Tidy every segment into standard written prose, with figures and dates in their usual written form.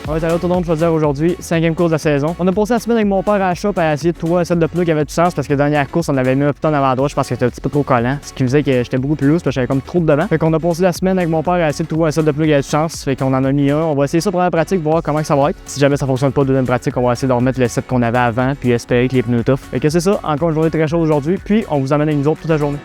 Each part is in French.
On est allé au Tournoi de Chaudière aujourd'hui, 5e course de la saison. On a passé la semaine avec mon père à la shop à essayer de trouver un set de pneus qui avait du sens parce que la dernière course, on avait mis un putain avant droite, je pense que c'était un petit peu trop collant. Ce qui faisait que j'étais beaucoup plus loose parce que j'avais comme trop de devant. Fait qu'on a passé la semaine avec mon père à essayer de trouver un set de pneus qui avait du sens. Fait qu'on en a mis un. On va essayer ça pour la pratique, voir comment ça va être. Si jamais ça fonctionne pas deuxième pratique, on va essayer de remettre le set qu'on avait avant puis espérer que les pneus tough. Fait que c'est ça, encore une journée très chaude aujourd'hui, puis on vous amène avec nous autres toute la journée.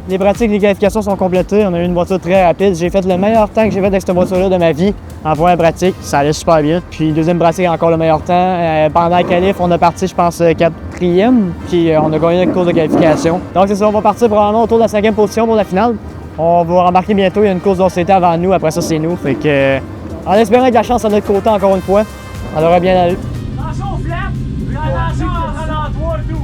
Les pratiques, les qualifications sont complétées. On a eu une voiture très rapide. J'ai fait le meilleur temps que j'ai fait avec cette voiture-là de ma vie en première pratique. Ça allait super bien. Puis deuxième pratique, encore le meilleur temps. Pendant la qualif, on a parti, je pense, 4e. Puis on a gagné notre course de qualification. Donc c'est ça, on va partir probablement autour de la 5e position pour la finale. On va rembarquer bientôt. Il y a une course d'OCT avant nous. Après ça, c'est nous. Fait que, en espérant que la chance à notre côté encore une fois, on aurait bien allé. Attention au flat, puis attention en ralentoir et tout.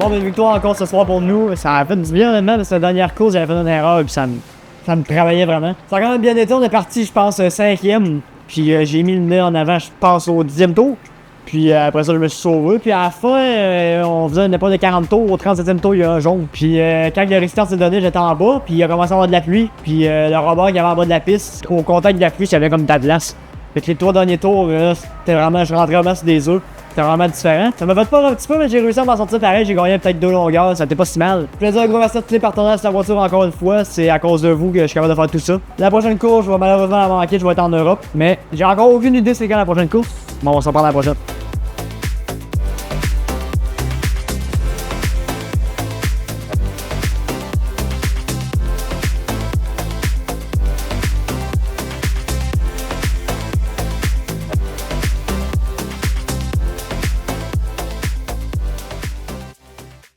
Bon, une victoire encore ce soir pour nous. Ça a fait du bien, honnêtement, parce que la dernière course, j'avais fait une erreur et puis ça me travaillait vraiment. Ça a quand même bien été. On est parti, je pense, 5e. Puis j'ai mis le nez en avant, je pense, au 10e tour. Puis après ça, je me suis sauvé. Puis à la fin, on faisait une épaule de 40 tours. Au 37e tour, il y a un jaune. Puis quand le restart s'est donné, j'étais en bas. Puis il a commencé à avoir de la pluie. Puis le robot qui avait en bas de la piste, au contact de la pluie, j'avais comme de la glace. Fait que les 3 derniers tours, c'était vraiment, je rentrais vraiment sur des œufs. C'était vraiment différent. Ça m'a fait peur un petit peu, mais j'ai réussi à m'en sortir pareil. J'ai gagné peut-être 2 longueurs, ça n'était pas si mal. Je voulais dire un gros merci à tous les partenaires de cette voiture encore une fois. C'est à cause de vous que je suis capable de faire tout ça. La prochaine course, je vais malheureusement la manquer, je vais être en Europe. Mais j'ai encore aucune idée c'est quand la prochaine course. Bon, on va s'en prendre la prochaine.